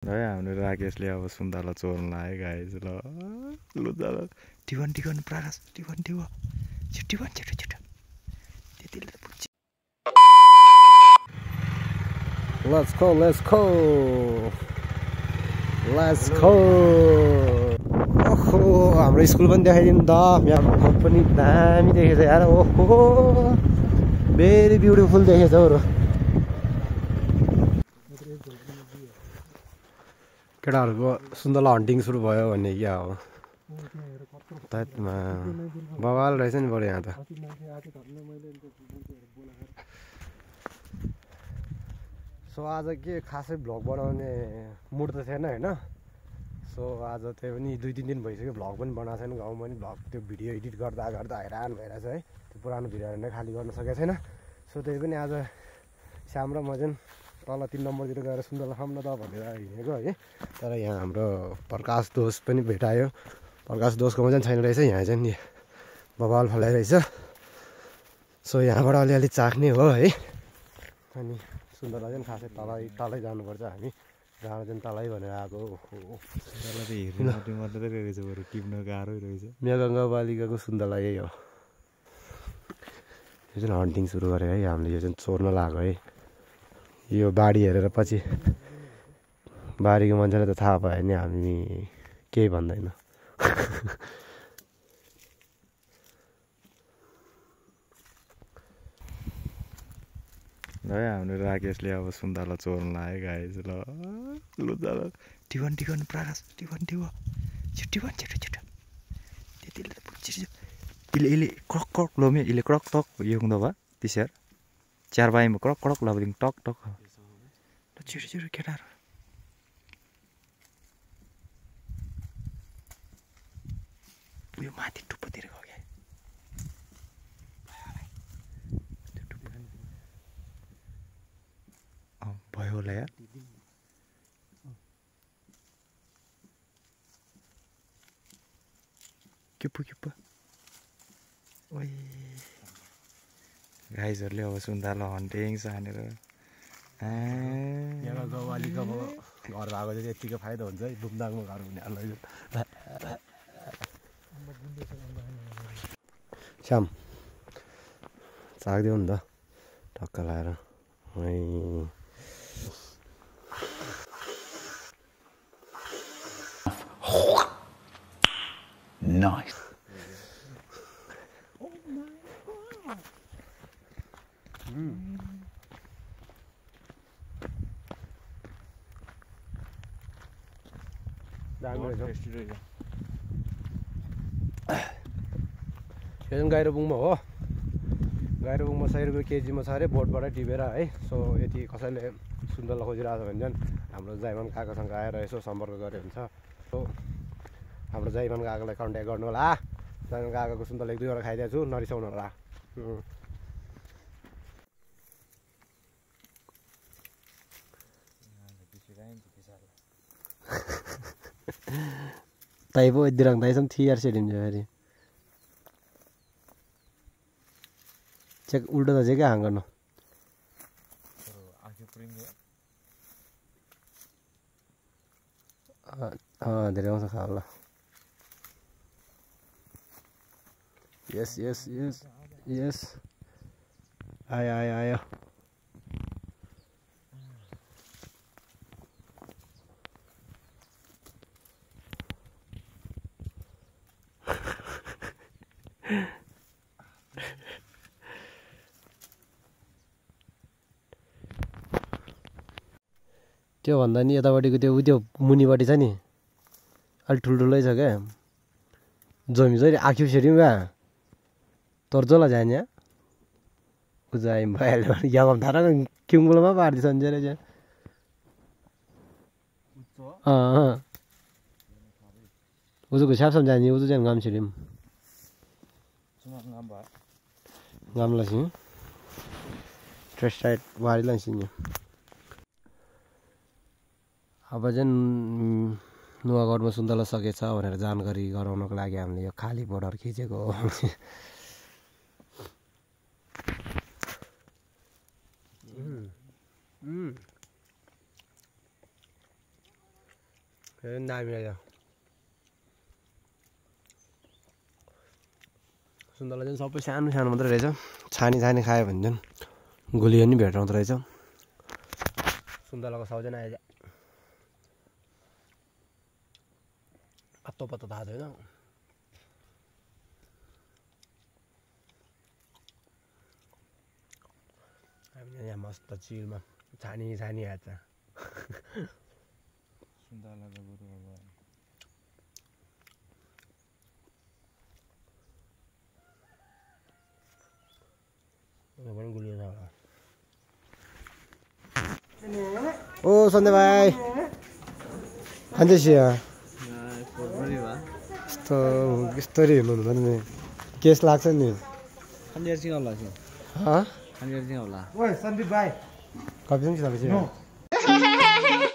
है हाम्रो राकेशले अब सुन्तला चोर्न लाग्यो गाइज ल लु ल टिभन टिभन प्रकाश टिभन टिभ छिट्टी भन छिटो छिटो त्यतिले त पुग्छ Let's go, let's go. Let's go. ओहो हाम्रो स्कुल पनि देखाइदिनु त यहाँ पनि दामी देखेछ यार ओहो भेरी ब्युटिफुल देखेछ हो र केटाहरूको सुन्तला हन्टिङ सुरु भयो भन्ने क्या हो बवाल रहेछ नि बरु यहाँ त सो आज के खासै भ्लग बनाउने मुड त थिएन होइन सो आज त्यही पनि 2-3 दिन भइसक्यो भ्लग पनि बनाएको छैन गाउँमा पनि भ्लग त्यो भिडियो एडिट गर्दा गर्दा हैरान भइरहेछ है त्यो पुरानो भिडियोहरू नै खाली गर्न सकेको छैन सो त्यही पनि आज श्याम र म चाहिँ तल 3 नम्बरतिर गएर सुन्तला खाऊँ न त भनेर हिँडेको है तर यहाँ हाम्रो प्रकाश दोष पनि भेटायो प्रकाश दोषकोमा चाहिँ छैन रहेछ यहाँ चाहिँ नि बवाल फलाइरहेछ सो यहाँबाट अलिअलि चाख्ने हो है अनि सुन्तला चाहिँ खासै तलै जानुपर्छ हामी जहाँ चाहिँ तलै भनेर आएको हेर्नु मात्रै रहेछ बरु टिप्न गाह्रो रहेछ मेघङ्गाबालिकाको सुन्तला यही हो यो चाहिँ हन्टिङ सुरु गरे है हामीले यो चाहिँ चोर्न लाग्यो है यो बारी हेरेर पछि बारीको मान्छेलाई त थाहा भयो नि हामी केही भन्दैन है हाम्रो राकेशले अब सुन्तला चोर्न लाग्यो गाइज ल लु ल टिभन टिभन प्रकाश टिभन टिभ छिट्टी भन छिटो छिटो त्यतिले त पुग्छ इले क्रक क्रक लोमे इले क्रक टक यो हुँदो भयो त्यसर 4 बाईमा क्रक क्रक लबदिङ टक टक छिटो छिटो केटाहरू यो माथि टुप्पोतिर गयो क्या भयो होला यार के पो ओइ गाइजहरूले अब सुन्तला हन्टिङ सानेर यहाँ गाउँवालीको अब घर भएको चाहिँ यतिको फाइदा हुन्छ है धुमधामको घर हुनेहरूलाई श्याम चाख्दियो नि त टक्क लाएर Nice. यो चाहिँ गाइरोबुङमा हो गाइरोबुङमा 100 रुपियाँ केजीमा छ अरे बोटबाट टिपेर है सो यति कसैले सुन्तला खोजिरहेको छ भने चाहिँ हाम्रो जाइमान काकासँग आएर यसो सम्पर्क गऱ्यो हुन्छ सो हाम्रो जाइमान काकालाई कन्ट्याक्ट गर्नु होला जाइमान काकाको सुन्तला 1-2 वटा खाइदिएको छु नरिसाउनु होला तै पो यति रङ तैसम्म थियर सेडिन्छ फेरि चेक उल्टो त चाहिँ क्या हाङ गर्नु धेरै आउँछ खा ल यस यस यस यस आयो आयो आयो त्यो भन्दा नि यतापट्टिको त्यो मुनिपट्टि छ नि अलि ठुल्ठुलै छ क्या जमी चाहिँ आँखियो सेऱ्यौँ क्या तर जसलाई जाने उजाइ भइहाल्यो यहाँ धारा किङबुलोमा पारिदिन्छ नि चाहिँ उजुको स्यापसम्म जाने उजु चाहिँ गाम छिऱ्यौँ गाम लासिङ ट्रेस साइड वारी लासिङ अब चाहिँ नुवाकोटमा सुन्तला सकेछ भनेर जानकारी गराउनको लागि हामीले यो खाली बोर्डर खिचेको हो दामी रहेछ सुन्तला चाहिँ सबै सानो सानो मात्रै रहेछ छानी छानी खायो भने चाहिँ गुलियो नि भेटाउँदो रहेछ सुन्तलाको साउ चाहिँ आएछ पत्तो पत्तो थाहा छैन हामीले यहाँ मस्त चिलमा छानी छानी आएछ सुन्तलाको बरु अब पनि गुलियो छ ओ सन्जय भाइ खाँदैछ यस्तो यस्तरी हुनुहुँदैन नि केस लाग्छ नि होला ओइ सन्दीप भाइ कपी पनि छ